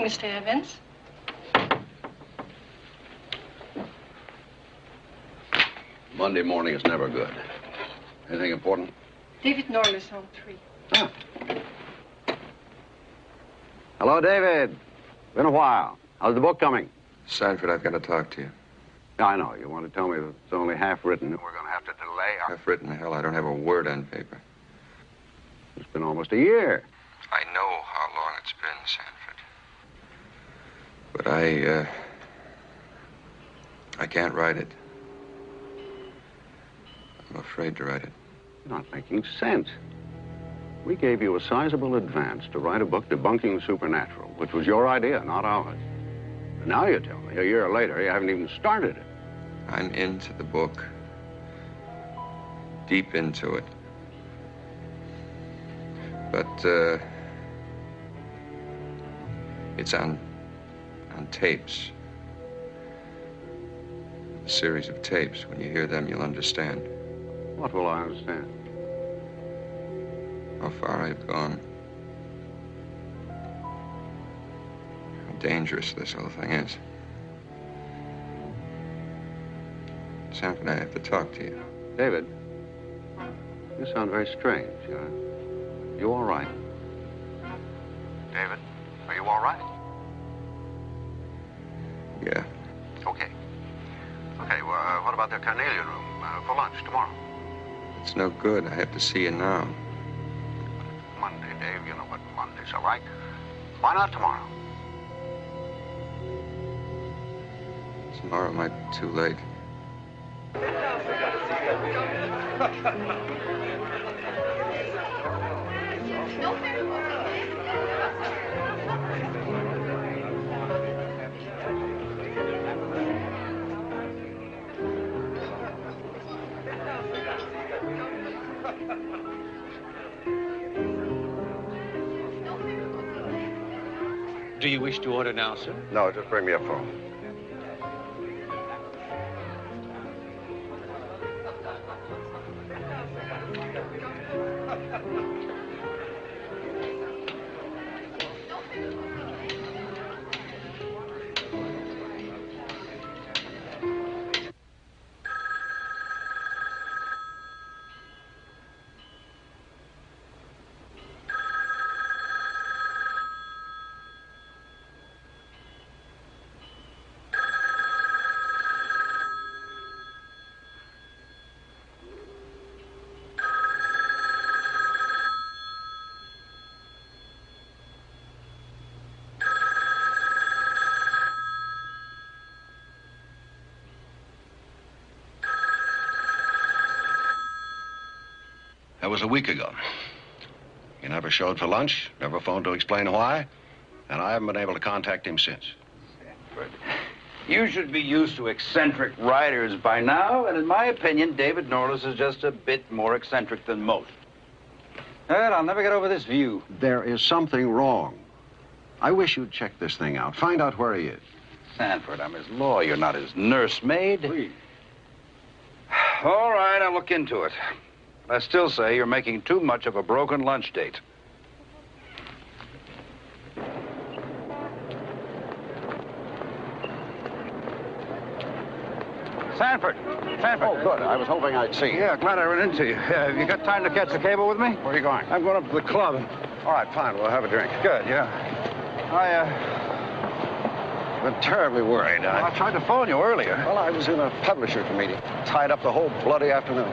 morning, Mr. Evans. Monday morning is never good. Anything important? David Norris on 3. Ah. Hello, David. Been a while. How's the book coming? Sanford, I've got to talk to you. I know. You want to tell me that it's only half written. We're going to have to delay our... Half written? Hell, I don't have a word on paper. It's been almost a year. I know how long it's been, Sanford. But I can't write it. I'm afraid to write it. You're not making sense. We gave you a sizable advance to write a book debunking the supernatural, which was your idea, not ours. And now you tell me, a year later, you haven't even started it. I'm into the book. Deep into it. But, it's on tapes. A series of tapes. When you hear them, you'll understand. What will I understand? How far I've gone. How dangerous this whole thing is. Sanford, I have to talk to you. David, you sound very strange. You all right? David, are you all right? Yeah. Okay. Okay, well, what about the carnelian room for lunch tomorrow? It's no good. I have to see you now. Monday, Dave. You know what Monday's, all right? Why not tomorrow? Tomorrow might be too late. Do you wish to order now, sir? No, just bring me a phone. That was a week ago. He never showed for lunch, never phoned to explain why, and I haven't been able to contact him since. You should be used to eccentric writers by now, and in my opinion, David Norris is just a bit more eccentric than most. Well, I'll never get over this view. There is something wrong. I wish you'd check this thing out. Find out where he is. Sanford, I'm his lawyer, not his nursemaid. Please. All right, I'll look into it. I still say you're making too much of a broken lunch date. Sanford! Sanford! Oh, good. I was hoping I'd see you. Yeah, glad I ran into you. Have you got time to catch the cable with me? Where are you going? I'm going up to the club. All right, fine. We'll have a drink. Good, yeah. Been terribly worried. I tried to phone you earlier. Well, I was in a publisher's meeting. Tied up the whole bloody afternoon.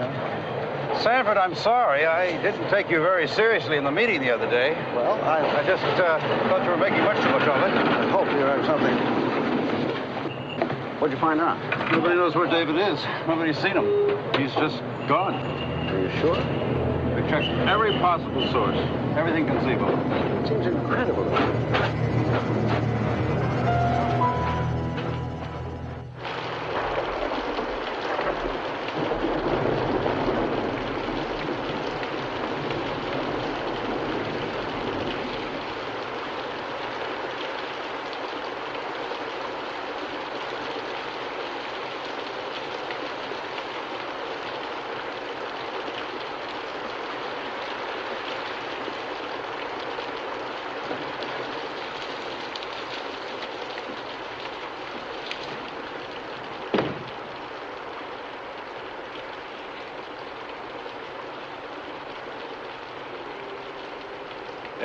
Sanford, I'm sorry. I didn't take you very seriously in the meeting the other day. Well, I just thought you were making much too much of it. I hope you have something. What'd you find out? Nobody knows where David is. Nobody's seen him. He's just gone. Are you sure? We checked every possible source. Everything conceivable. It seems incredible.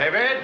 David?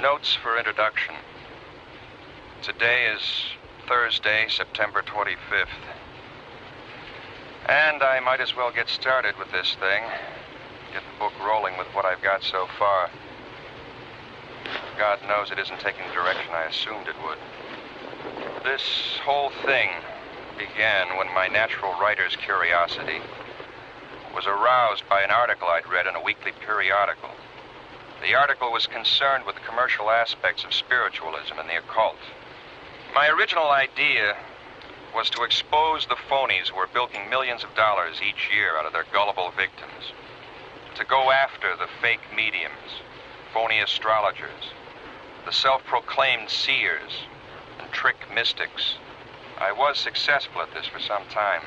Notes for introduction. Today is Thursday, September 25th. And I might as well get started with this thing. Get the book rolling with what I've got so far. God knows it isn't taking the direction I assumed it would. This whole thing began when my natural writer's curiosity was aroused by an article I'd read in a weekly periodical. The article was concerned with the commercial aspects of spiritualism and the occult. My original idea was to expose the phonies who were bilking millions of dollars each year out of their gullible victims. To go after the fake mediums, phony astrologers, the self-proclaimed seers, and trick mystics. I was successful at this for some time.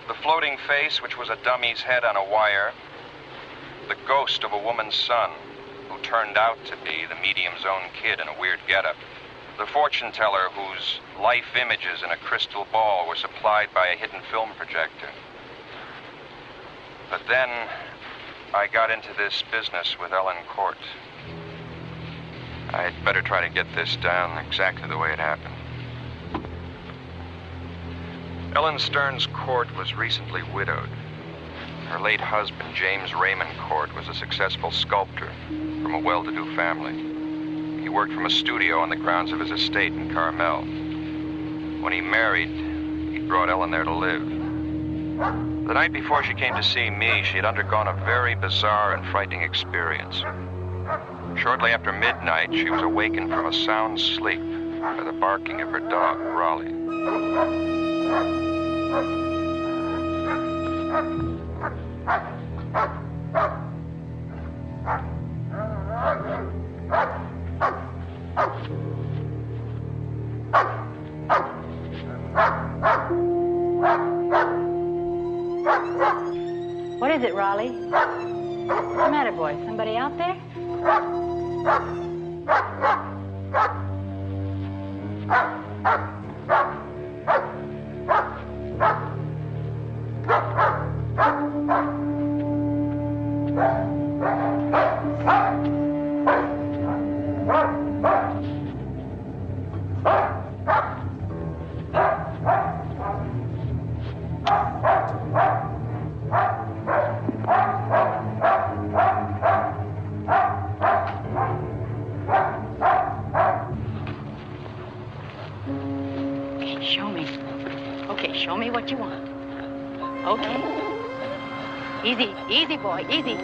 The floating face, which was a dummy's head on a wire, the ghost of a woman's son, who turned out to be the medium's own kid in a weird getup. The fortune teller whose life images in a crystal ball were supplied by a hidden film projector. But then I got into this business with Ellen Court. I'd better try to get this down exactly the way it happened. Ellen Stearns Court was recently widowed. Her late husband, James Raymond Court, was a successful sculptor from a well-to-do family. He worked from a studio on the grounds of his estate in Carmel. When he married, he brought Ellen there to live. The night before she came to see me, she had undergone a very bizarre and frightening experience. Shortly after midnight, she was awakened from a sound sleep by the barking of her dog, Raleigh. What is it, Raleigh? What's the matter, boy? Somebody out there? Show me what you want. Okay. Easy, easy, boy, easy.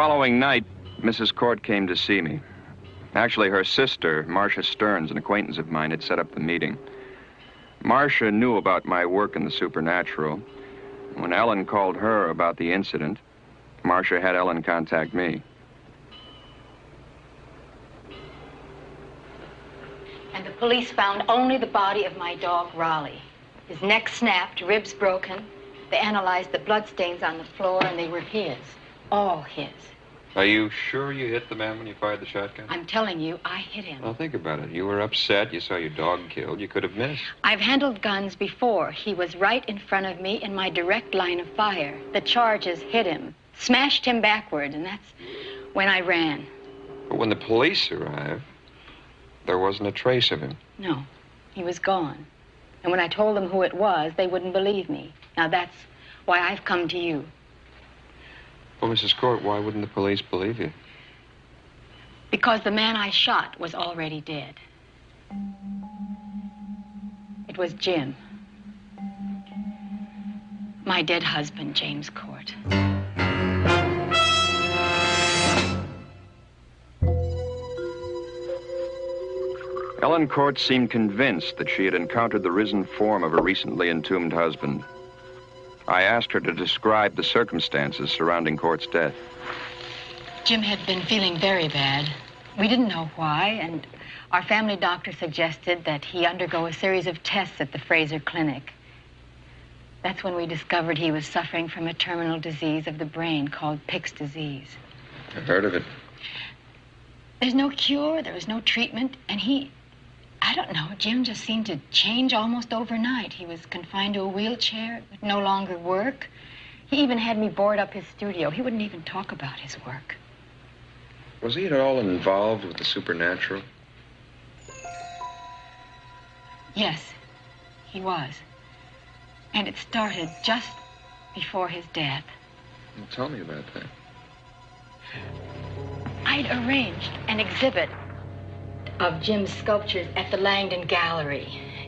following night, Mrs. Court came to see me. Actually, her sister, Marcia Stearns, an acquaintance of mine, had set up the meeting. Marcia knew about my work in the supernatural. When Ellen called her about the incident, Marcia had Ellen contact me. And the police found only the body of my dog, Raleigh. His neck snapped, ribs broken. They analyzed the bloodstains on the floor, and they were his. All his. Are you sure you hit the man when you fired the shotgun? I'm telling you, I hit him. Well, think about it. You were upset. You saw your dog killed. You could have missed. I've handled guns before. He was right in front of me in my direct line of fire. The charges hit him, smashed him backward, and that's when I ran. But when the police arrived, there wasn't a trace of him. No, he was gone. And when I told them who it was, they wouldn't believe me. Now that's why I've come to you. Well, Mrs. Court, why wouldn't the police believe you? Because the man I shot was already dead. It was Jim. My dead husband, James Court. Ellen Court seemed convinced that she had encountered the risen form of her recently entombed husband. I asked her to describe the circumstances surrounding Court's death. Jim had been feeling very bad. We didn't know why, and our family doctor suggested that he undergo a series of tests at the Fraser Clinic. That's when we discovered he was suffering from a terminal disease of the brain called Pick's disease. I've heard of it. There's no cure, there was no treatment, and I don't know, Jim just seemed to change almost overnight. He was confined to a wheelchair, it would no longer work. He even had me board up his studio. He wouldn't even talk about his work. Was he at all involved with the supernatural? Yes, he was. And it started just before his death. Well, tell me about that. I'd arranged an exhibit of Jim's sculptures at the Langdon Gallery.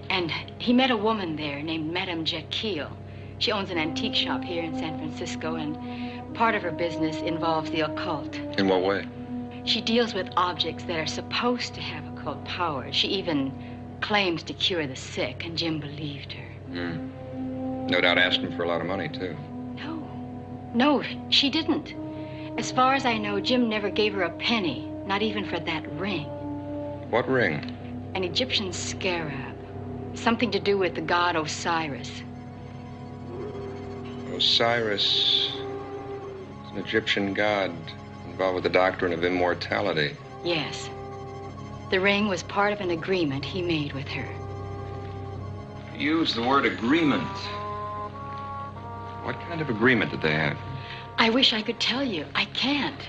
And he met a woman there named Madame Jekyll. She owns an antique shop here in San Francisco, and part of her business involves the occult. In what way? She deals with objects that are supposed to have occult powers. She even claims to cure the sick, and Jim believed her. No doubt asking for a lot of money, too. No, she didn't. As far as I know, Jim never gave her a penny, not even for that ring. What ring? An Egyptian scarab. Something to do with the god Osiris. Osiris is an Egyptian god involved with the doctrine of immortality. Yes. The ring was part of an agreement he made with her. You used the word agreement. What kind of agreement did they have? I wish I could tell you. I can't.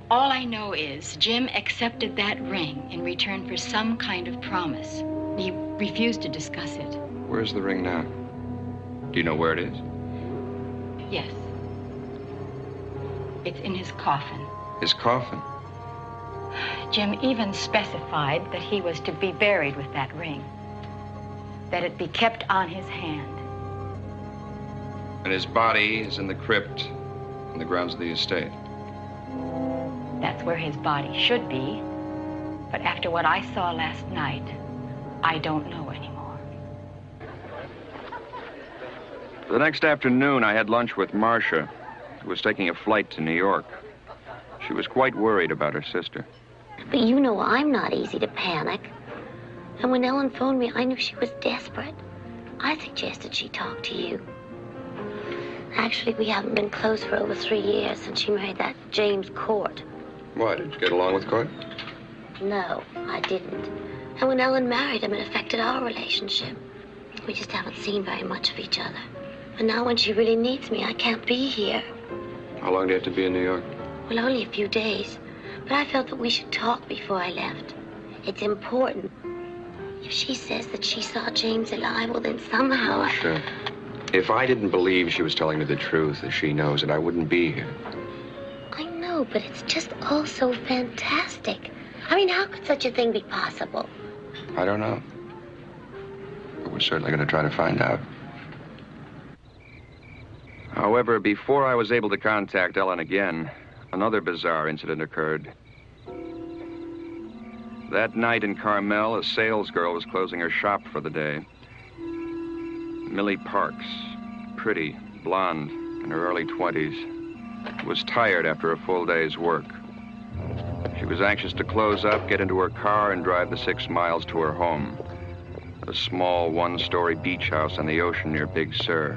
All I know is Jim accepted that ring in return for some kind of promise. He refused to discuss it. Where's the ring now? Do you know where it is? Yes. It's in his coffin. His coffin? Jim even specified that he was to be buried with that ring. That it be kept on his hand. And his body is in the crypt in the grounds of the estate. That's where his body should be. But after what I saw last night, I don't know anymore. The next afternoon, I had lunch with Marcia, who was taking a flight to New York. She was quite worried about her sister. But you know I'm not easy to panic. And when Ellen phoned me, I knew she was desperate. I suggested she talk to you. Actually, we haven't been close for over 3 years since she married that James Court. Why, did you get along with Court? No, I didn't. And when Ellen married him, it affected our relationship. We just haven't seen very much of each other. And now when she really needs me, I can't be here. How long do you have to be in New York? Well, only a few days. But I felt that we should talk before I left. It's important. If she says that she saw James alive, well, then somehow Sure. If I didn't believe she was telling me the truth, as she knows it, I wouldn't be here. I know, but it's just all so fantastic. I mean, how could such a thing be possible? I don't know. But we're certainly going to try to find out. However, before I was able to contact Ellen again, another bizarre incident occurred. That night in Carmel, a salesgirl was closing her shop for the day. Millie Parks, pretty, blonde, in her early 20s, was tired after a full day's work. She was anxious to close up, get into her car, and drive the 6 miles to her home, a small one-story beach house on the ocean near Big Sur.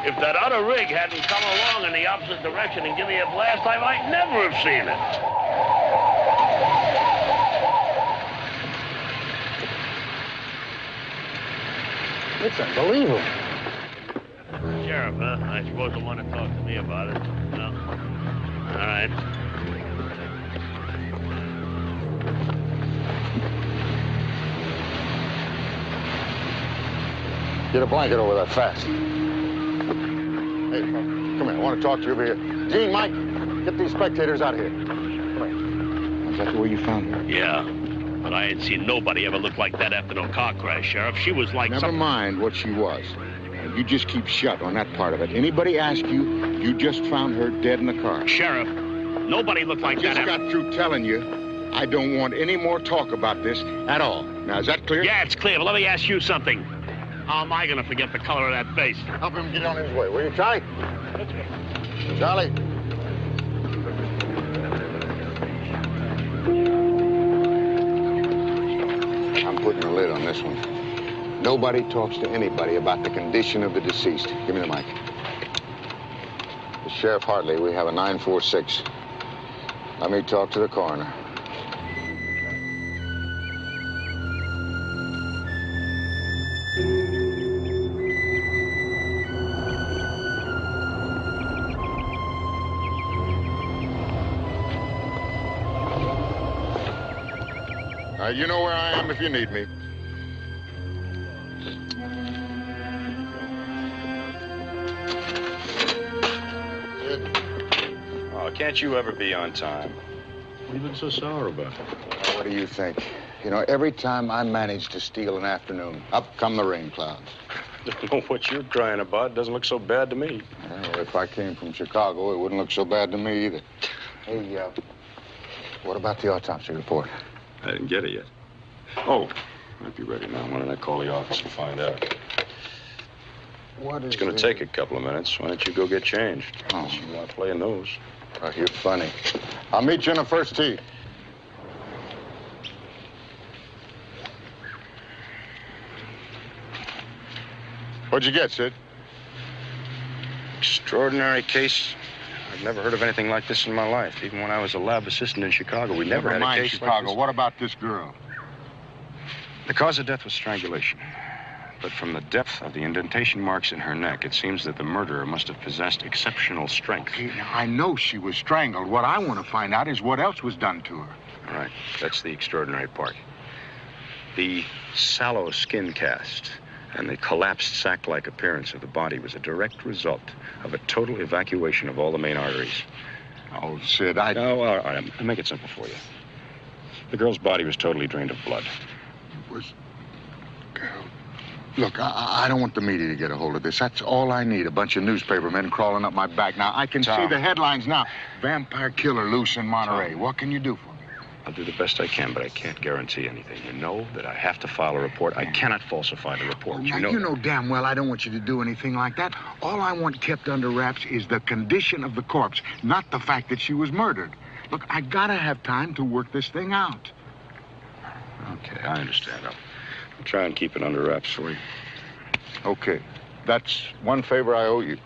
If that other rig hadn't come along in the opposite direction and give me a blast, I might never have seen it. It's unbelievable. Sheriff, huh? I suppose you'll want to talk to me about it. No? All right. Get a blanket over that fast. Hey, come here. I want to talk to you over here. Gene, Mike, get these spectators out of here. Come here. Is that the way you found her? Yeah, but I ain't seen nobody ever look like that after no car crash, Sheriff. She was like Never mind what she was. You just keep shut on that part of it. Anybody ask you, you just found her dead in the car. Sheriff, nobody looked like that. I just got through telling you, I don't want any more talk about this at all. Now, is that clear? Yeah, it's clear, but let me ask you something. How am I going to forget the color of that face? Help him get on his way, will you, Charlie? Charlie. I'm putting a lid on this one. Nobody talks to anybody about the condition of the deceased. Give me the mic. Sheriff Hartley, we have a 946. Let me talk to the coroner. You know where I am if you need me. Oh, can't you ever be on time? What have you been so sour about? What do you think? You know, every time I manage to steal an afternoon, up come the rain clouds. Don't know what you're crying about. It doesn't look so bad to me. Well, if I came from Chicago, it wouldn't look so bad to me either. Hey, what about the autopsy report? I didn't get it yet. Oh, might be ready now. Why don't I call the office and find out? What is It's going to take a couple of minutes. Why don't you go get changed? Oh. You're not playing those. Oh, you're funny. I'll meet you in the first tee. What'd you get, Sid? Extraordinary case. I've never heard of anything like this in my life. Even when I was a lab assistant in Chicago, we never had a case Chicago. like this. What about this girl? The cause of death was strangulation. But from the depth of the indentation marks in her neck, it seems that the murderer must have possessed exceptional strength. Okay, now, I know she was strangled. What I want to find out is what else was done to her. All right, that's the extraordinary part. The sallow skin cast and the collapsed sac-like appearance of the body was a direct result of a total evacuation of all the main arteries. Oh, Sid, No, all right, I'll make it simple for you. The girl's body was totally drained of blood. Look, I don't want the media to get a hold of this. That's all I need, a bunch of newspaper men crawling up my back. Now, I can see the headlines now. Vampire killer loose in Monterey. Tom. What can you do for me? I'll do the best I can, but I can't guarantee anything. You know that I have to file a report. I cannot falsify the report. Now, you know damn well I don't want you to do anything like that. All I want kept under wraps is the condition of the corpse, not the fact that she was murdered. Look, I gotta have time to work this thing out. Okay, I understand. I'll try and keep it under wraps for you. Okay. That's one favor I owe you.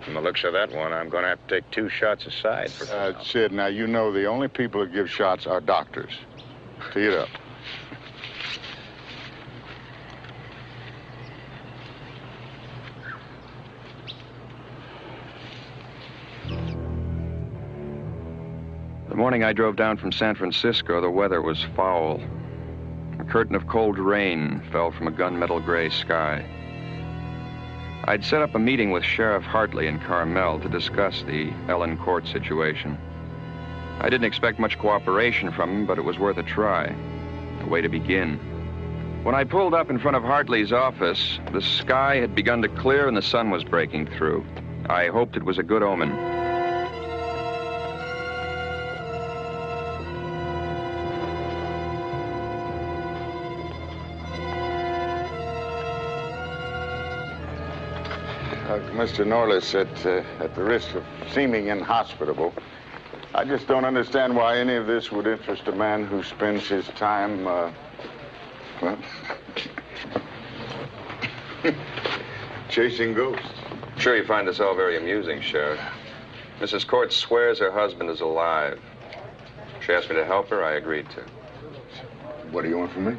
From the looks of that one, I'm going to have to take 2 shots aside for... Sid, now, you know the only people who give shots are doctors. Tee it up. The morning I drove down from San Francisco, the weather was foul. A curtain of cold rain fell from a gunmetal gray sky. I'd set up a meeting with Sheriff Hartley in Carmel to discuss the Ellen Court situation. I didn't expect much cooperation from him, but it was worth a try, a way to begin. When I pulled up in front of Hartley's office, the sky had begun to clear and the sun was breaking through. I hoped it was a good omen. Mr. Norlis, at the risk of seeming inhospitable, I just don't understand why any of this would interest a man who spends his time, well, chasing ghosts. I'm sure you find this all very amusing, Sheriff. Mrs. Court swears her husband is alive. She asked me to help her. I agreed to. What do you want from me?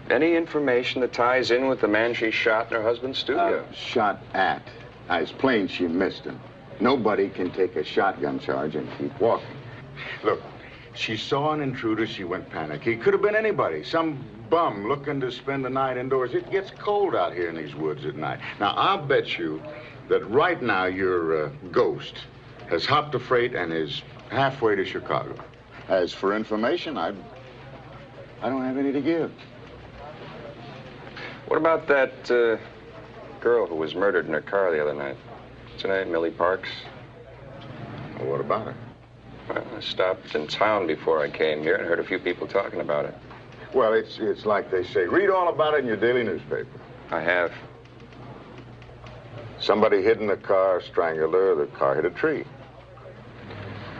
Any information that ties in with the man she shot in her husband's studio. Shot at. It's plain she missed him. Nobody can take a shotgun charge and keep walking. Look, she saw an intruder, she went panic. He could have been anybody, some bum looking to spend the night indoors. It gets cold out here in these woods at night. Now, I'll bet you that right now your ghost has hopped a freight and is halfway to Chicago. As for information, I don't have any to give. What about that girl who was murdered in her car the other night? What's her name? Millie Parks? Well, what about her? Well, I stopped in town before I came here and heard a few people talking about it. Well, it's like they say. Read all about it in your daily newspaper. I have. Somebody hid in the car, strangled her, the car hit a tree.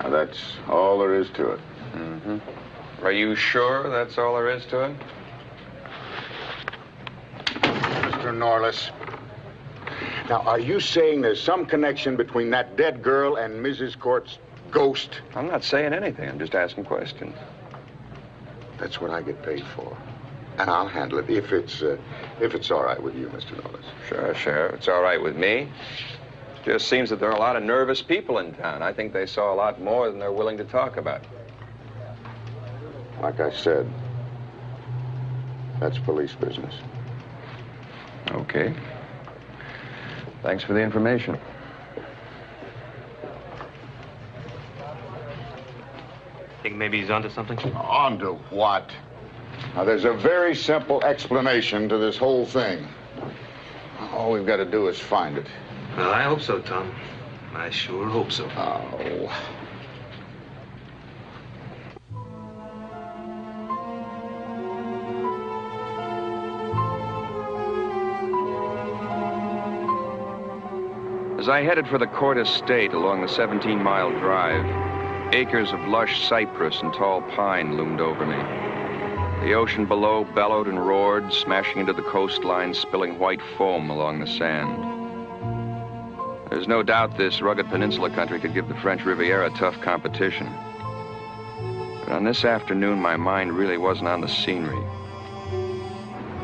Now, that's all there is to it. Mm-hmm. Are you sure that's all there is to it? Mr. Norlis. Now, are you saying there's some connection between that dead girl and Mrs. Court's ghost? I'm not saying anything. I'm just asking questions. That's what I get paid for. And I'll handle it if it's all right with you, Mr. Norlis. Sure, Sheriff. It's all right with me. Just seems that there are a lot of nervous people in town. I think they saw a lot more than they're willing to talk about. Like I said, that's police business. Okay. Thanks for the information. Think maybe he's onto something? Onto what? Now, there's a very simple explanation to this whole thing. All we've got to do is find it. Well, I hope so, Tom. I sure hope so. Oh. As I headed for the Court estate along the 17-mile drive, Acres of lush cypress and tall pine loomed over me. The ocean below bellowed and roared, smashing into the coastline, spilling white foam along the sand. There's no doubt this rugged peninsula country could give the French Riviera tough competition. But on this afternoon, my mind really wasn't on the scenery.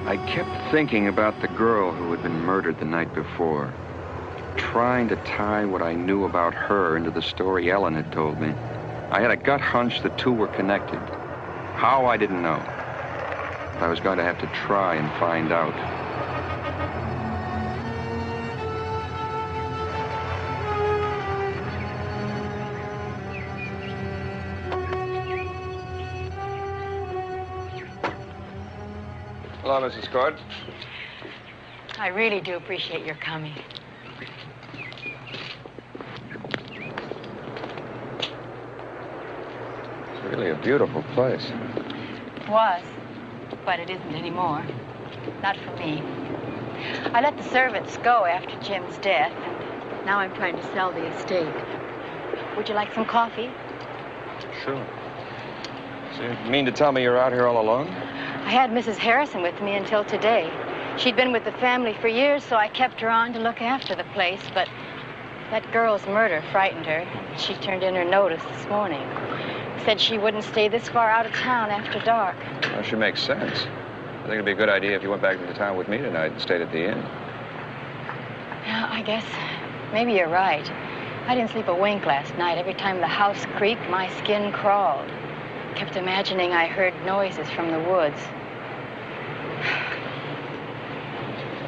I kept thinking about the girl who had been murdered the night before, trying to tie what I knew about her into the story Ellen had told me. I had a gut hunch the two were connected. How, I didn't know. But I was going to have to try and find out. Hello, Mrs. Cord. I really do appreciate your coming. It's really a beautiful place. Was, but it isn't anymore. Not for me. I let the servants go after Jim's death, and now I'm trying to sell the estate. Would you like some coffee? Sure. So you mean to tell me you're out here all alone? I had Mrs. Harrison with me until today. She'd been with the family for years, so I kept her on to look after the place, but that girl's murder frightened her. She turned in her notice this morning. Said she wouldn't stay this far out of town after dark. Well, she makes sense. I think it'd be a good idea if you went back into town with me tonight and stayed at the inn. Yeah, I guess maybe you're right. I didn't sleep a wink last night. Every time the house creaked, my skin crawled. Kept imagining I heard noises from the woods.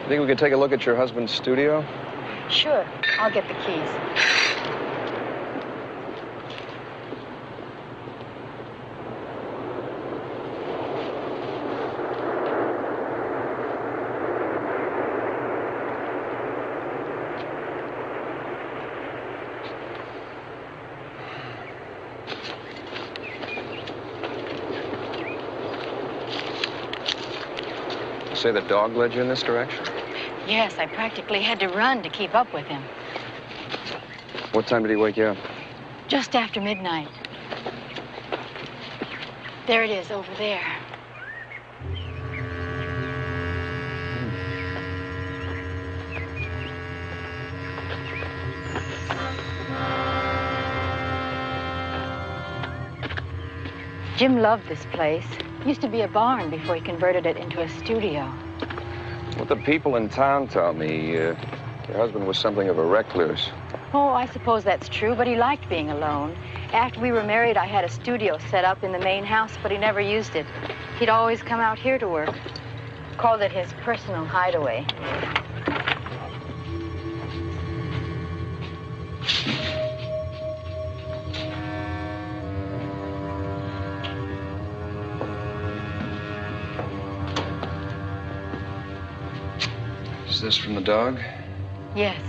Think we could take a look at your husband's studio? Sure, I'll get the keys. Say the dog led you in this direction? Yes, I practically had to run to keep up with him. What time did he wake you up? Just after midnight. There it is, over there. Jim loved this place. Used to be a barn before he converted it into a studio. What the people in town tell me, your husband was something of a recluse. Oh, I suppose that's true, but he liked being alone. After we were married, I had a studio set up in the main house, but he never used it. He'd always come out here to work. Called it his personal hideaway. Is this from the dog? Yes,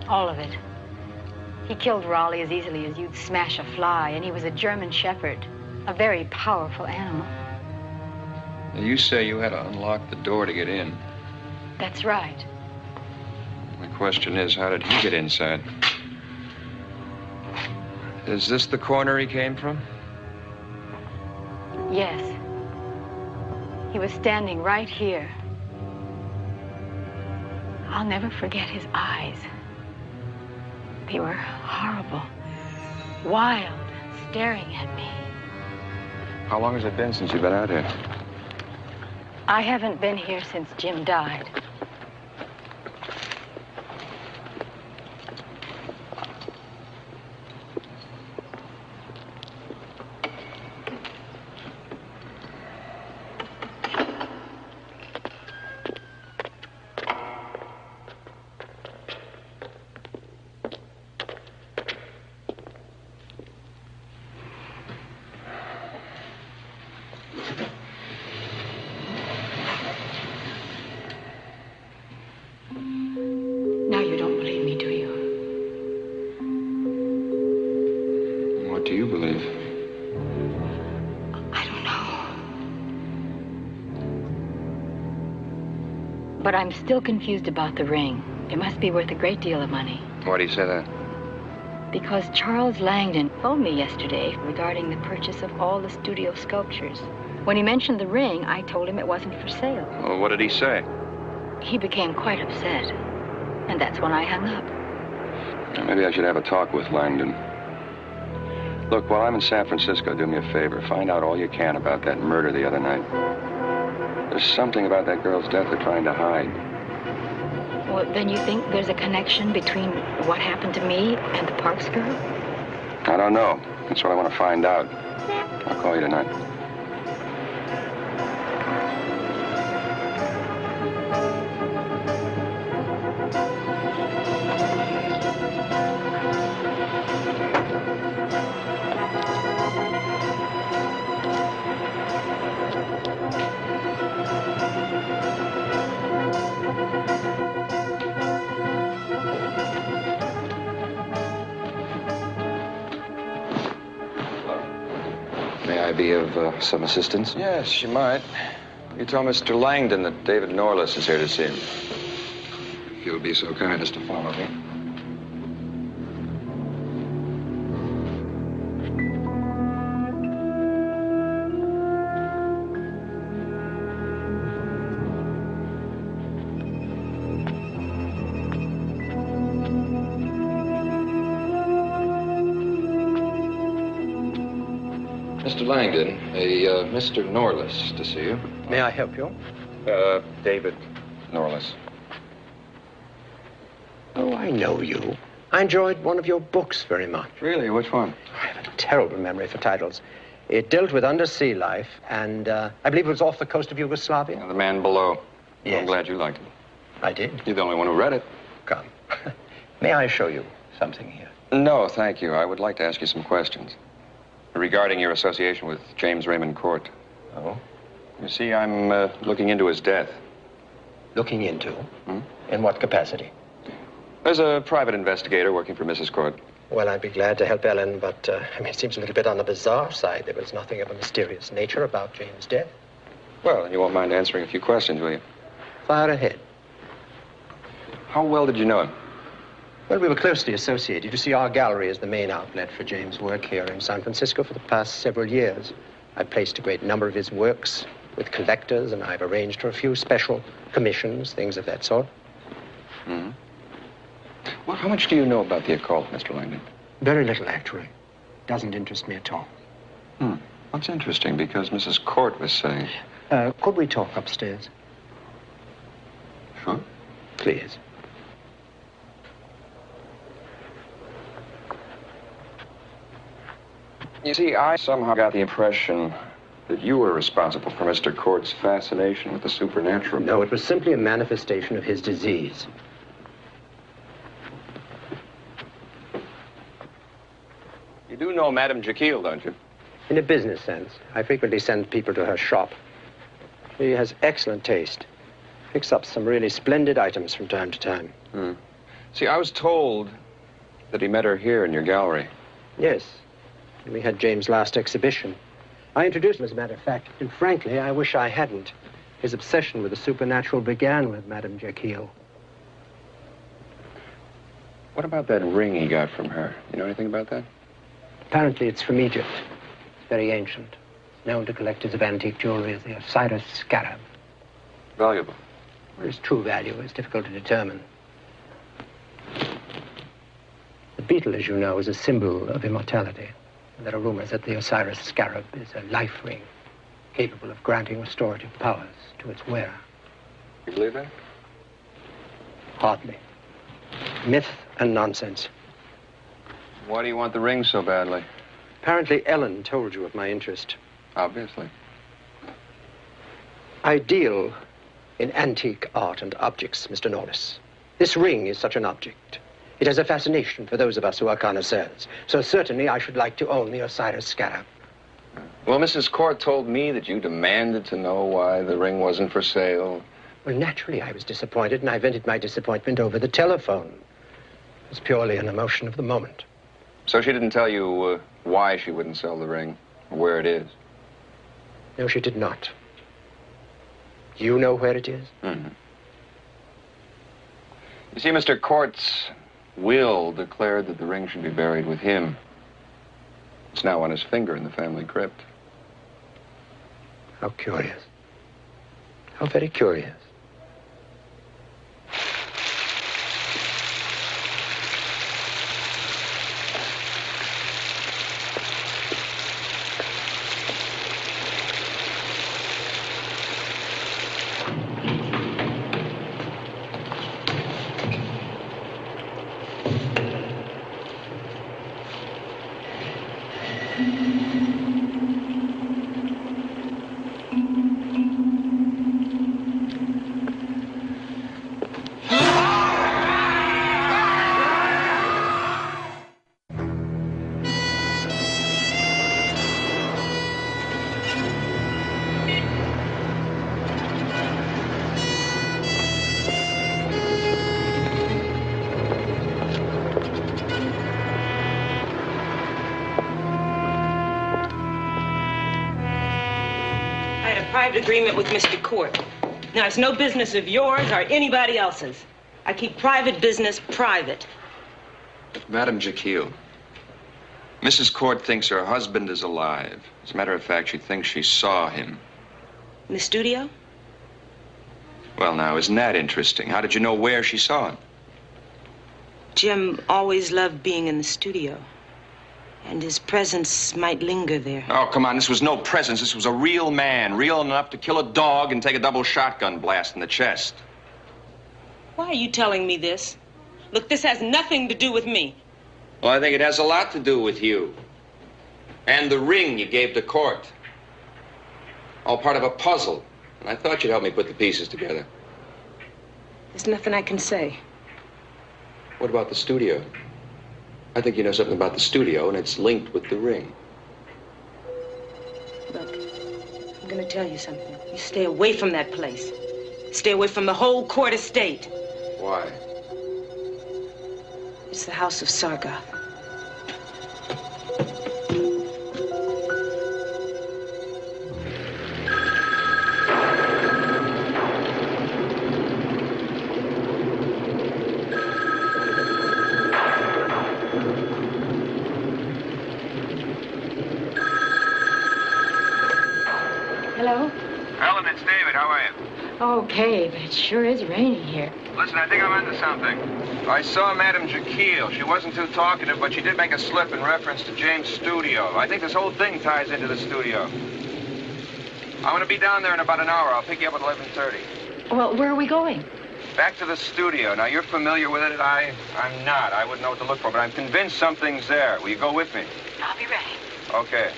all of it. He killed Raleigh as easily as you'd smash a fly, and he was a German shepherd, a very powerful animal. Now, you say you had to unlock the door to get in. That's right. The question is, how did he get inside? Is this the corner he came from? Yes. He was standing right here. I'll never forget his eyes. They were horrible, wild, staring at me. How long has it been since you've been out here? I haven't been here since Jim died. But I'm still confused about the ring. It must be worth a great deal of money. Why do you say that? Because Charles Langdon phoned me yesterday regarding the purchase of all the studio sculptures. When he mentioned the ring, I told him it wasn't for sale. Well, what did he say? He became quite upset, and that's when I hung up. Maybe I should have a talk with Langdon. Look, while I'm in San Francisco, do me a favor. Find out all you can about that murder the other night. There's something about that girl's death they're trying to hide. Well, then you think there's a connection between what happened to me and the Parks girl? I don't know. That's what I want to find out. I'll call you tonight. Be of some assistance? Yes, you might. You tell Mr. Langdon that David Norlis is here to see him. If you'll be so kind as to follow me. Mr. Langdon, a Mr. Norlis to see you. May I help you? David Norlis. Oh, I know you. I enjoyed one of your books very much. Really? Which one? I have a terrible memory for titles. It dealt with undersea life, and I believe it was off the coast of Yugoslavia. The Man Below. Yes. I'm glad you liked it. I did. You're the only one who read it. Come. May I show you something here? No, thank you. I would like to ask you some questions. Regarding your association with James Raymond Court. Oh? You see, I'm looking into his death. Looking into? In what capacity? There's a private investigator working for Mrs. Court. Well, I'd be glad to help Ellen, but, it seems a little bit on the bizarre side. There was nothing of a mysterious nature about James' death. Well, you won't mind answering a few questions, will you? Fire ahead. How well did you know him? Well, we were closely associated. You see, our gallery is the main outlet for James' work here in San Francisco for the past several years. I've placed a great number of his works with collectors, and I've arranged for a few special commissions, things of that sort. Mm-hmm. Well, how much do you know about the occult, Mr. Langdon? Very little, actually. Doesn't interest me at all. That's interesting, because Mrs. Court was saying... Could we talk upstairs? Sure. Please. You see, I somehow got the impression that you were responsible for Mr. Court's fascination with the supernatural. No, it was simply a manifestation of his disease. You do know Madame Jekyll, don't you? In a business sense. I frequently send people to her shop. She has excellent taste. Picks up some really splendid items from time to time. See, I was told that he met her here in your gallery. Yes. We had James' last exhibition. I introduced him, as a matter of fact, and frankly, I wish I hadn't. His obsession with the supernatural began with Madame Jekyll. What about that ring he got from her? You know anything about that? Apparently, it's from Egypt. It's very ancient. Known to collectors of antique jewelry as the Osiris scarab. Valuable. Well, its true value is difficult to determine. The beetle, as you know, is a symbol of immortality. And there are rumors that the Osiris scarab is a life ring capable of granting restorative powers to its wearer. You believe that? Hardly. Myth and nonsense. Why do you want the ring so badly? Apparently, Ellen told you of my interest. Obviously. I deal in antique art and objects, Mr. Norris. This ring is such an object. It has a fascination for those of us who are connoisseurs. So certainly I should like to own the Osiris scarab. Well, Mrs. Court told me that you demanded to know why the ring wasn't for sale. Well, naturally, I was disappointed, and I vented my disappointment over the telephone. It was purely an emotion of the moment. So she didn't tell you why she wouldn't sell the ring, or where it is? No, she did not. You know where it is? Mm-hmm. You see, Mr. Court's will declared that the ring should be buried with him. It's now on his finger in the family crypt. How curious. How very curious. Agreement with Mr. Court. Now, it's no business of yours or anybody else's. I keep private business private. Madam Jekyll, Mrs. Court thinks her husband is alive. As a matter of fact, she thinks she saw him. In the studio? Well, now, isn't that interesting? How did you know where she saw him? Jim always loved being in the studio. And his presence might linger there. Oh, come on, this was no presence. This was a real man, real enough to kill a dog and take a double shotgun blast in the chest. Why are you telling me this? Look, this has nothing to do with me. Well, I think it has a lot to do with you. And the ring you gave to Court. All part of a puzzle. And I thought you'd help me put the pieces together. There's nothing I can say. What about the studio? I think you know something about the studio, and it's linked with the ring. Look, I'm gonna tell you something. You stay away from that place. Stay away from the whole Court estate. Why? It's the house of Sargoth. Hello? Ellen, it's David. How are you? Okay, but it sure is raining here. Listen, I think I'm onto something. I saw Madame Jekyll. She wasn't too talkative, but she did make a slip in reference to James' studio. I think this whole thing ties into the studio. I'm going to be down there in about an hour. I'll pick you up at 11:30. Well, where are we going? Back to the studio. Now, you're familiar with it. I'm not. I wouldn't know what to look for, but I'm convinced something's there. Will you go with me? I'll be ready. Okay.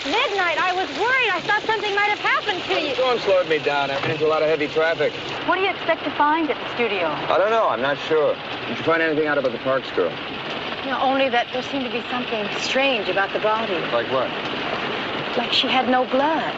Midnight. I was worried. I thought something might have happened to you. Storm slowed me down. I ran into a lot of heavy traffic. What do you expect to find at the studio? I don't know. I'm not sure. Did you find anything out about the Parks girl? You know, only that there seemed to be something strange about the body. Like what? Like she had no blood.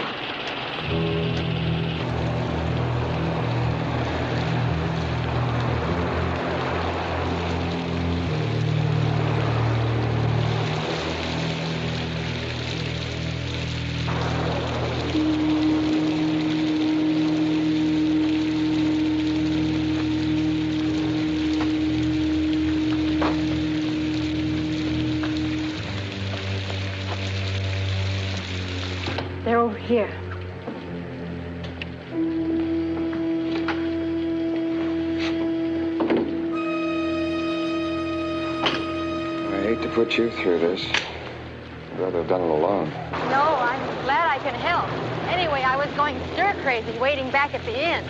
They're over here. I hate to put you through this. I'd rather have done it alone. No, I'm glad I can help. Anyway, I was going stir-crazy waiting back at the inn.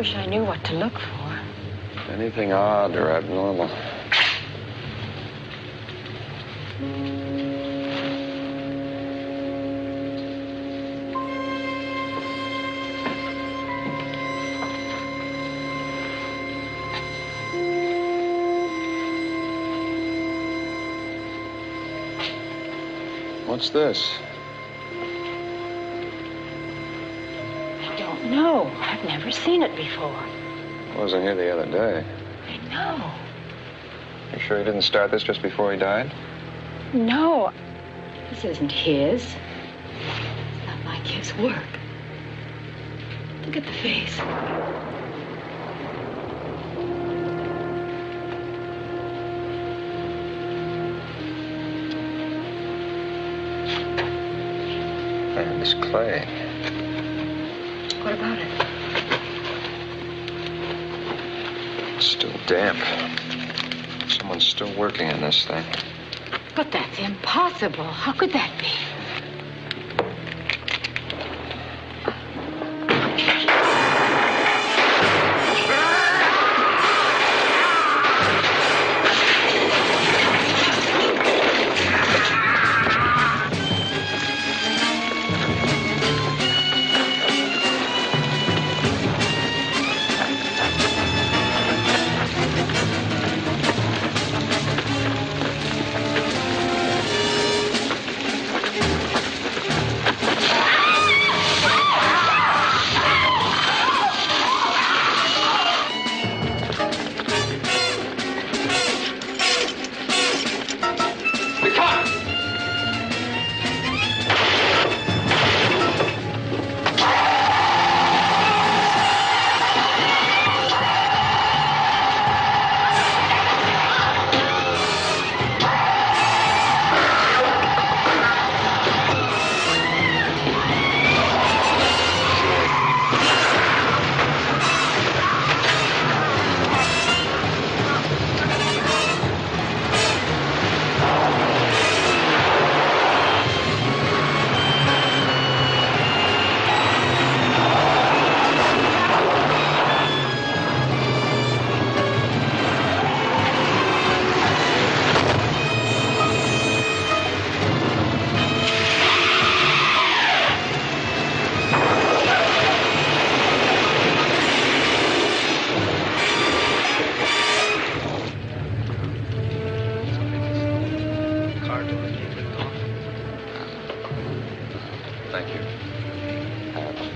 wish I knew what to look for. Anything odd or abnormal? What's this? I don't know. I've never seen it before. I wasn't here the other day. I know. You sure he didn't start this just before he died? No. This isn't his. It's not like his work. Look at the face. Man, this clay. What about it? It's still damp. Someone's still working on this thing. But that's impossible. How could that be?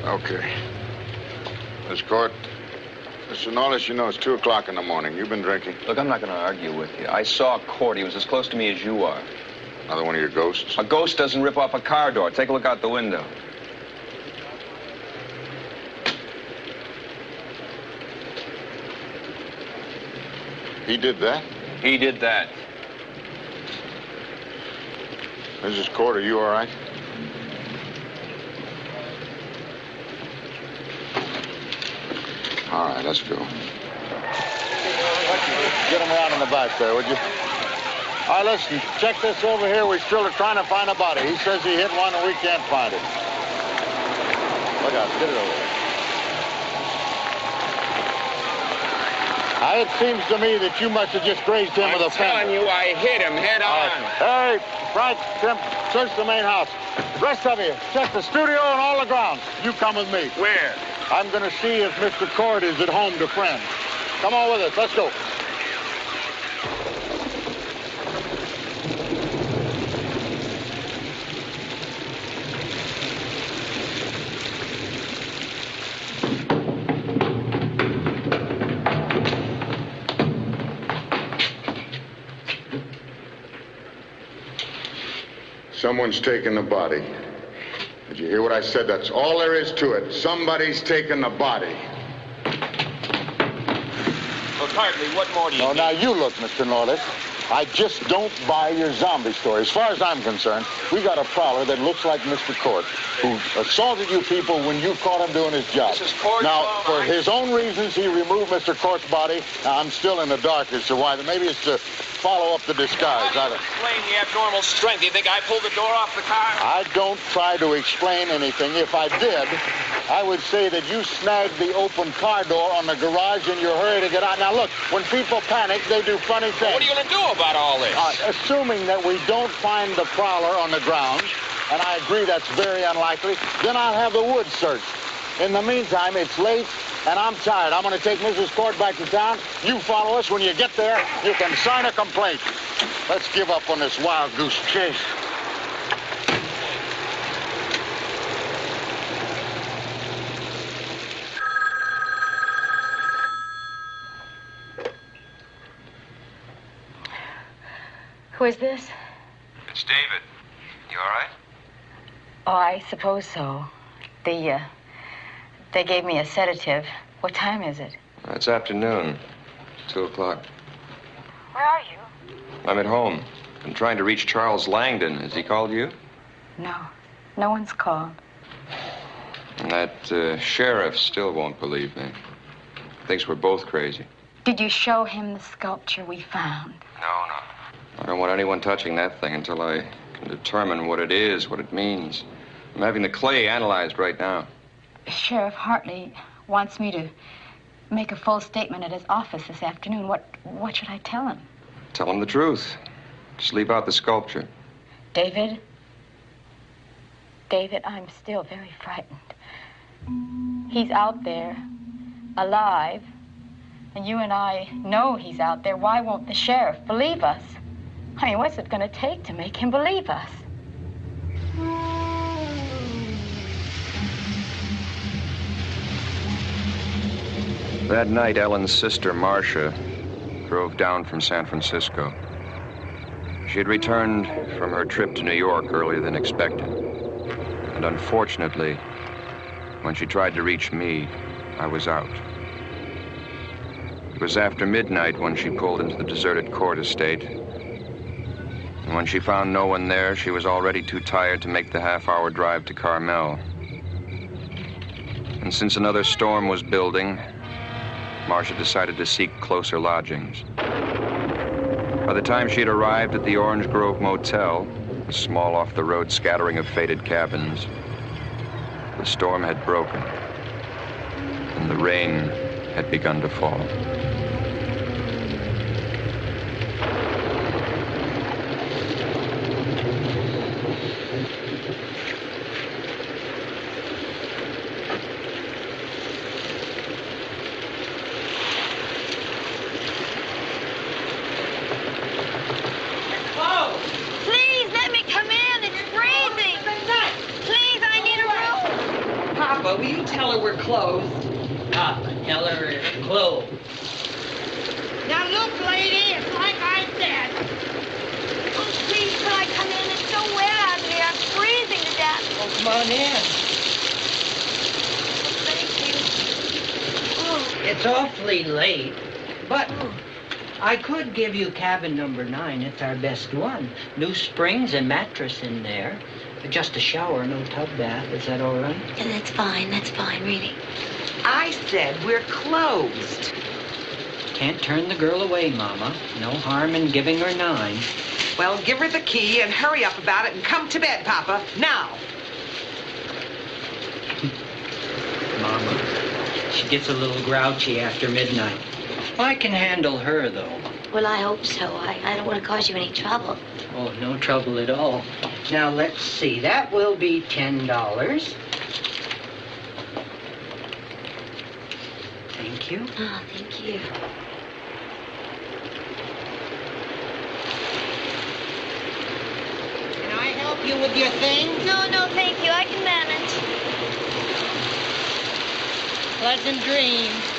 Okay. Miss Court, Mr. Norris, you know it's 2 o'clock in the morning. You've been drinking? Look, I'm not going to argue with you. I saw Court. He was as close to me as you are. Another one of your ghosts? A ghost doesn't rip off a car door. Take a look out the window. He did that? He did that. Mrs. Court, are you all right? All right, let's go. Get him around in the back there, would you? All right, listen, check this over here. We still are trying to find a body. He says he hit one and we can't find it. Look out, get it over there. It seems to me that you must have just grazed him with a fence. I'm telling you, I hit him head on. Hey, Frank, Tim, search the main house. Rest of you, check the studio and all the grounds. You come with me. Where? I'm going to see if Mr. Cord is at home to friends. Come on with us. Let's go. Someone's taken the body. Did you hear what I said? That's all there is to it. Somebody's taken the body. Look, Hartley, what more do you need? Now you look, Mr. Norris. I just don't buy your zombie story. As far as I'm concerned, we got a prowler that looks like Mr. Court, who assaulted you people when you caught him doing his job. This is Court's now, fault, for his own reasons, he removed Mr. Court's body. Now, I'm still in the dark as to why. Maybe it's to follow up the disguise. How do you explain the abnormal strength? You think I pulled the door off the car? I don't try to explain anything. If I did, I would say that you snagged the open car door on the garage in your hurry to get out. Now, look, when people panic, they do funny things. What are you going to do about all this? Assuming that we don't find the prowler on the grounds, and I agree that's very unlikely, then I'll have the woods searched. In the meantime, it's late, and I'm tired. I'm going to take Mrs. Cord back to town. You follow us. When you get there, you can sign a complaint. Let's give up on this wild goose chase. Who is this? It's David. You all right? Oh, I suppose so. They gave me a sedative. What time is it? It's afternoon. 2 o'clock. Where are you? I'm at home. I'm trying to reach Charles Langdon. Has he called you? No. No one's called. And that sheriff still won't believe me. Thinks we're both crazy. Did you show him the sculpture we found? No. I don't want anyone touching that thing until I can determine what it is, what it means. I'm having the clay analyzed right now. Sheriff Hartley wants me to make a full statement at his office this afternoon. What should I tell him? Tell him the truth. Just leave out the sculpture. David, I'm still very frightened. He's out there, alive, and you and I know he's out there. Why won't the sheriff believe us? I mean, what's it going to take to make him believe us? That night, Ellen's sister, Marcia, drove down from San Francisco. She had returned from her trip to New York earlier than expected. And unfortunately, when she tried to reach me, I was out. It was after midnight when she pulled into the deserted court estate. And when she found no one there, she was already too tired to make the half-hour drive to Carmel. And since another storm was building, Marcia decided to seek closer lodgings. By the time she had arrived at the Orange Grove Motel, a small off-the-road scattering of faded cabins, the storm had broken, and the rain had begun to fall. Will you tell her we're closed? Papa, tell her it's closed. Now look, lady, it's like I said. Oh, please, can I come in? It's so wet out here. I'm freezing to death. Oh, come on in. Thank you. Oh. It's awfully late, but I could give you cabin number 9. It's our best one. New springs and mattress in there. Just a shower, no tub bath. Is that all right? Yeah, that's fine, really. I said we're closed. Can't turn the girl away, Mama. No harm in giving her 9. Well, give her the key and hurry up about it and come to bed, Papa. Now. Mama, she gets a little grouchy after midnight. I can handle her, though. Well, I hope so. I don't want to cause you any trouble. Oh, no trouble at all. Now, let's see. That will be $10. Thank you. Oh, thank you. Can I help you with your things? No, thank you. I can manage. Pleasant dreams.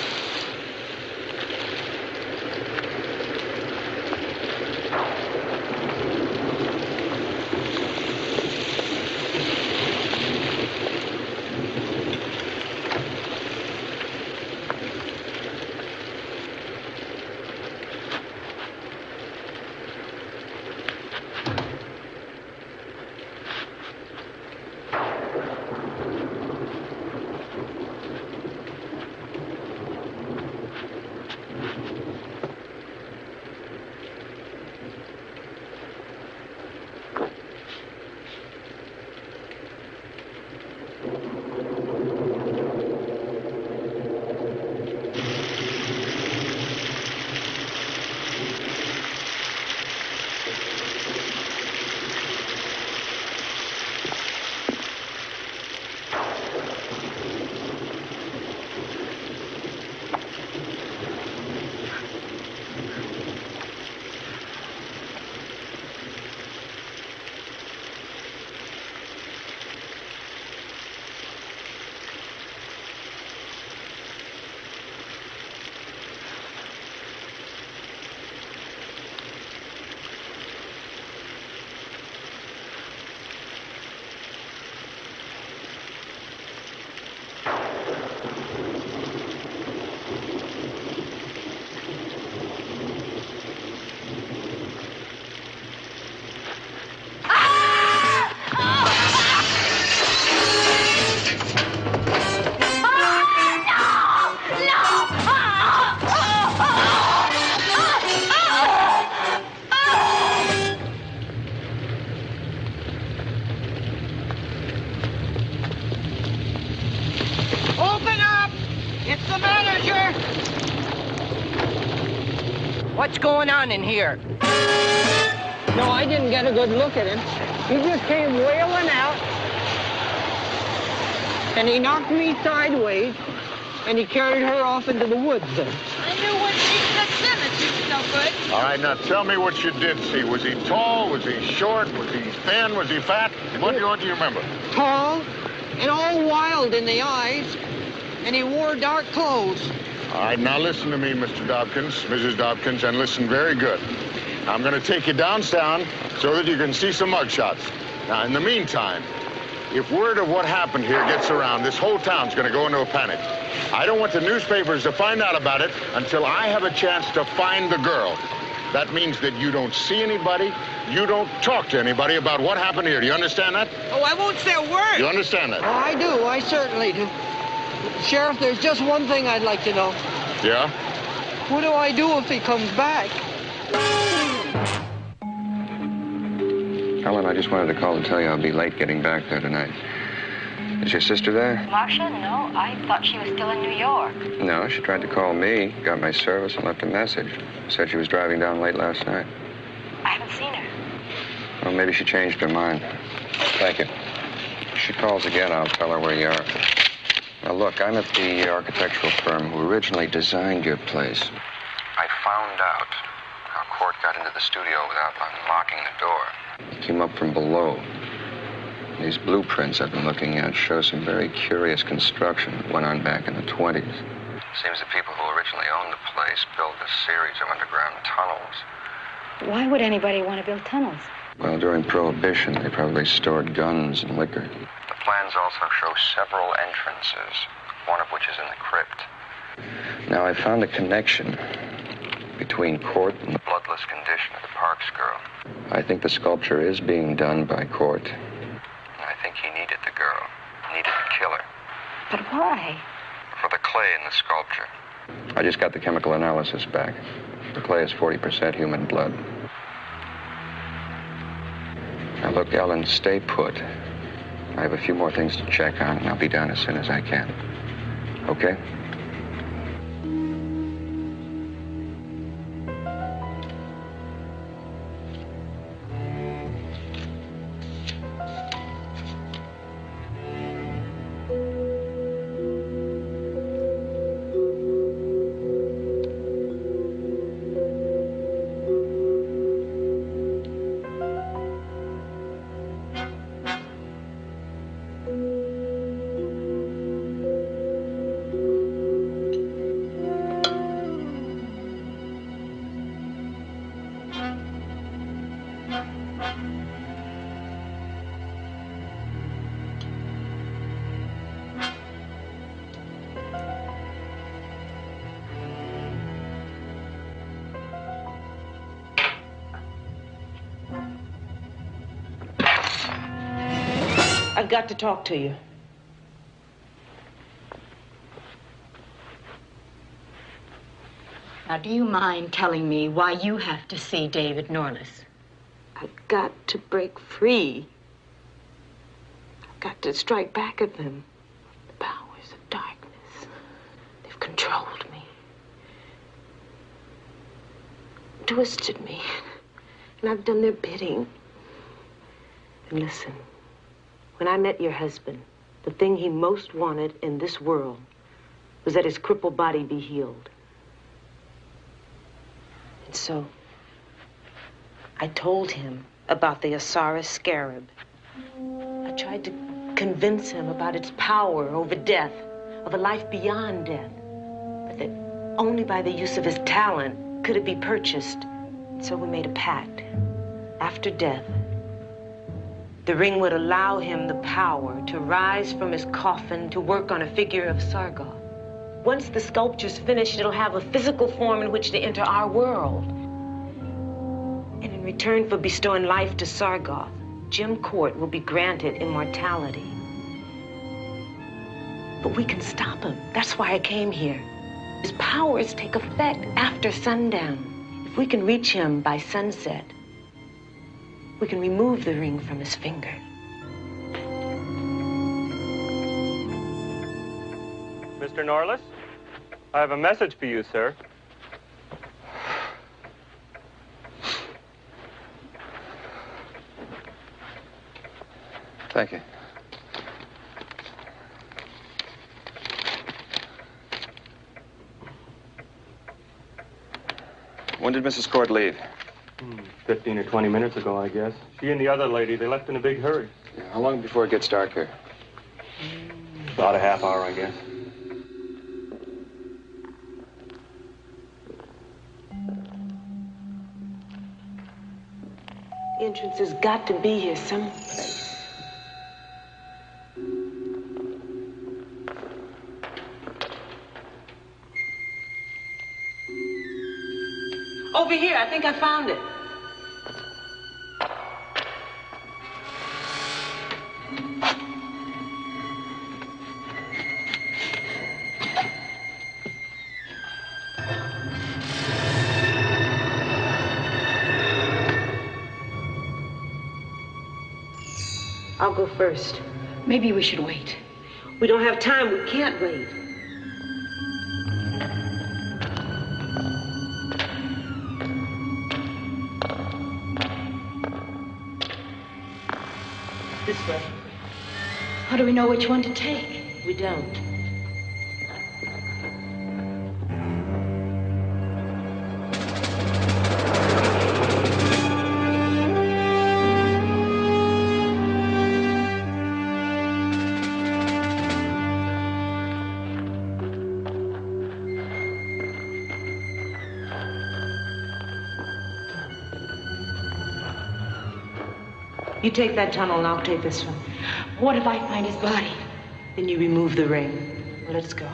What's going on in here? No, I didn't get a good look at him. He just came wailing out, and he knocked me sideways, and he carried her off into the woods then. I knew when she gets in that she was no good. All right, now tell me what you did see. Was he tall? Was he short? Was he thin? Was he fat? What do you remember? Tall and all wild in the eyes, and he wore dark clothes. All right, now listen to me, Mr. Dobkins, Mrs. Dobkins, and listen very good. I'm going to take you downtown so that you can see some mugshots. Now, in the meantime, if word of what happened here gets around, this whole town's going to go into a panic. I don't want the newspapers to find out about it until I have a chance to find the girl. That means that you don't see anybody, you don't talk to anybody about what happened here. Do you understand that? Oh, I won't say a word. You understand that? Oh, I do. I certainly do. Sheriff, there's just one thing I'd like to know. Yeah? What do I do if he comes back? Helen, I just wanted to call and tell you I'll be late getting back there tonight. Is your sister there? Marcia? No, I thought she was still in New York. No, she tried to call me, got my service, and left a message. Said she was driving down late last night. I haven't seen her. Well, maybe she changed her mind. Thank you. If she calls again, I'll tell her where you are. Now, look, I'm at the architectural firm who originally designed your place. I found out how Court got into the studio without unlocking the door. He came up from below. These blueprints I've been looking at show some very curious construction that went on back in the 20s. Seems the people who originally owned the place built a series of underground tunnels. Why would anybody want to build tunnels? Well, during Prohibition, they probably stored guns and liquor. The plans also show several entrances, one of which is in the crypt. Now, I found a connection between Court and the bloodless condition of the Parks girl. I think the sculpture is being done by Court. And I think he needed the girl, needed to kill her. But why? For the clay in the sculpture. I just got the chemical analysis back. The clay is 40% human blood. Now, look, Ellen, stay put. I have a few more things to check on, and I'll be down as soon as I can. Okay? I've got to talk to you. Now, do you mind telling me why you have to see David Norlis? I've got to break free. I've got to strike back at them. The powers of darkness. They've controlled me. Twisted me. And I've done their bidding. And listen, when I met your husband, the thing he most wanted in this world was that his crippled body be healed. And so, I told him about the Osiris scarab. I tried to convince him about its power over death, of a life beyond death, but that only by the use of his talent could it be purchased. So we made a pact. After death, the ring would allow him the power to rise from his coffin to work on a figure of Sargoth. Once the sculpture's finished, it'll have a physical form in which to enter our world. And in return for bestowing life to Sargoth, Jim Court will be granted immortality. But we can stop him. That's why I came here. His powers take effect after sundown. If we can reach him by sunset, we can remove the ring from his finger. Mr. Norlis, I have a message for you, sir. Thank you. When did Mrs. Cord leave? 15 or 20 minutes ago, I guess. She and the other lady, they left in a big hurry. Yeah, how long before it gets dark here? About a half hour, I guess. The entrance has got to be here someplace. Over here, I think I found it. I'll go first. Maybe we should wait. We don't have time. We can't wait. This way. How do we know which one to take? We don't. You take that tunnel and I'll take this one. What if I find his body? Then you remove the ring. Let's go.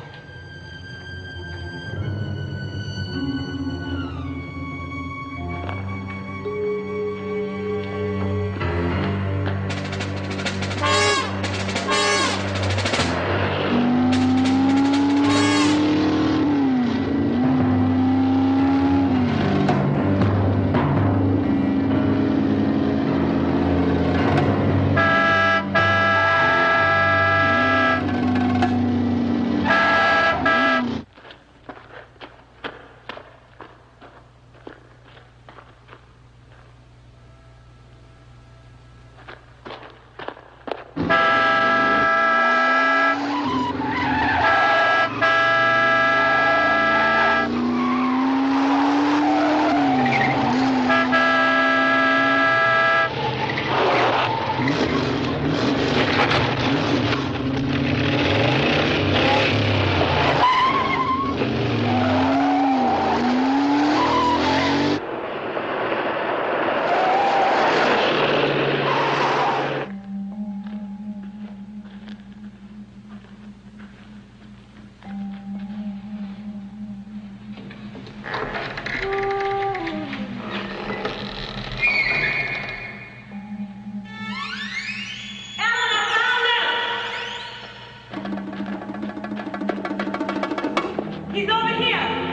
He's over here.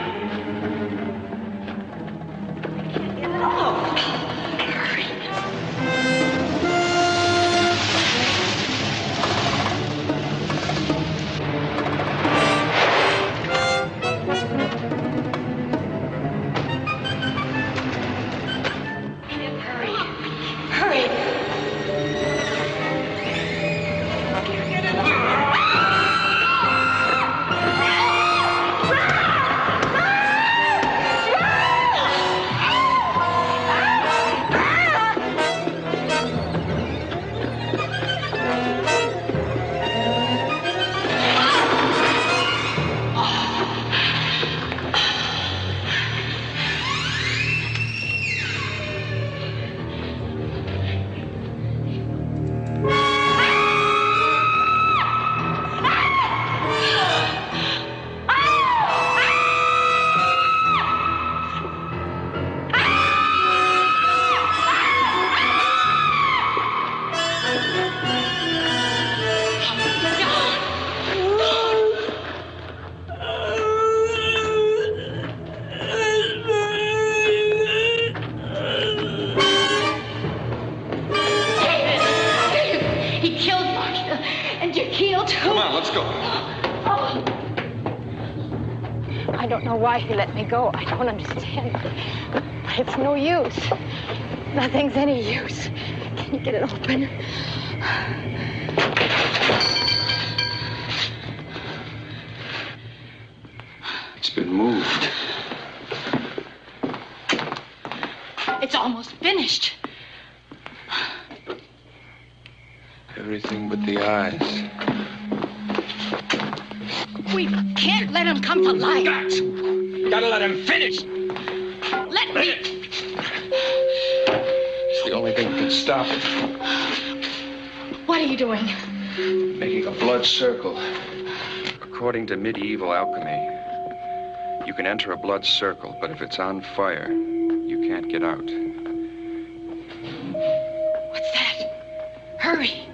I don't know why he let me go. I don't understand. But it's no use. Nothing's any use. can't get it open. It's been moved. It's almost finished. Everything but the eyes. We can't let him come to life. Gotta let him finish. Let me. It's the only thing that can stop it. What are you doing? Making a blood circle. According to medieval alchemy, you can enter a blood circle, but if it's on fire, you can't get out. What's that? Hurry.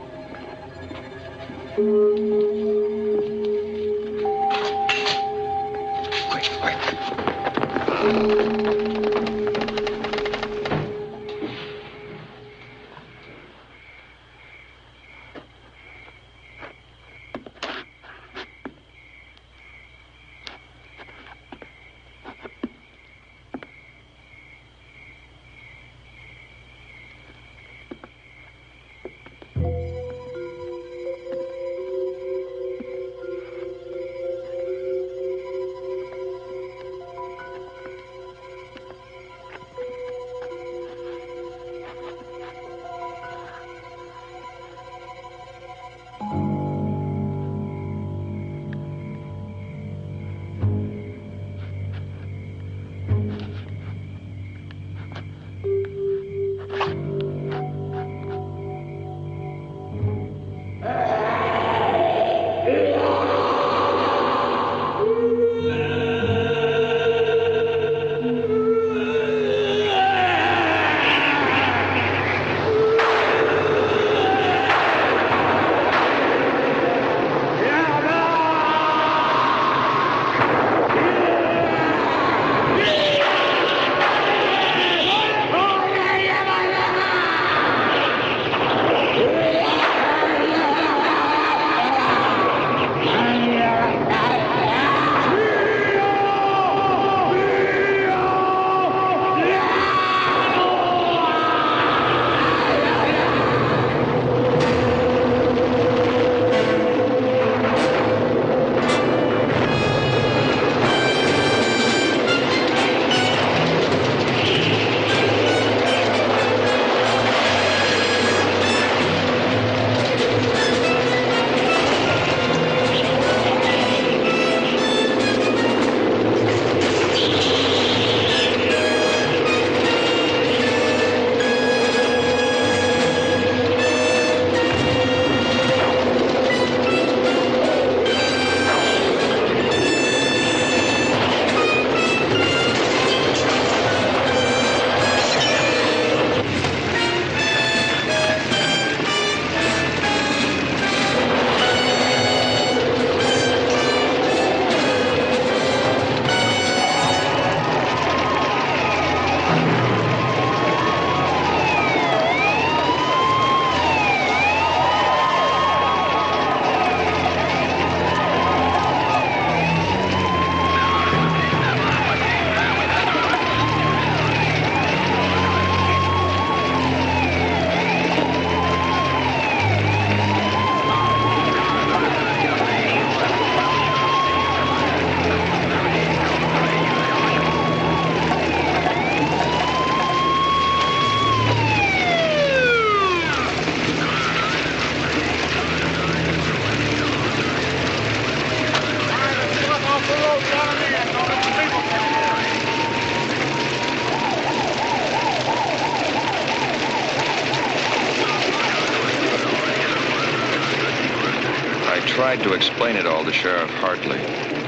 tried to explain it all to Sheriff Hartley,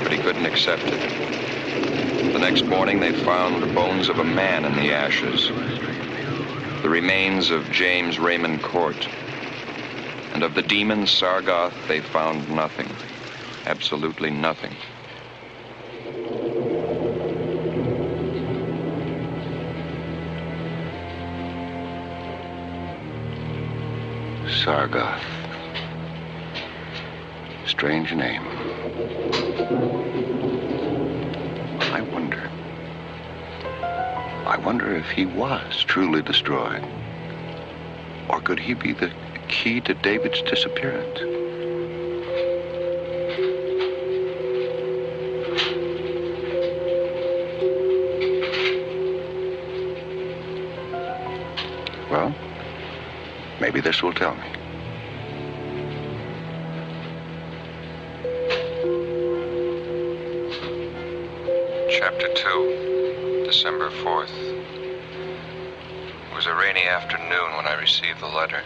but he couldn't accept it. The next morning, they found the bones of a man in the ashes, the remains of James Raymond Court, and of the demon Sargoth, they found nothing, absolutely nothing. Sargoth. Strange name. I wonder if he was truly destroyed. Or How could he be the key to David's disappearance? Well, maybe this will tell me. Chapter 2, December 4th. It was a rainy afternoon when I received the letter.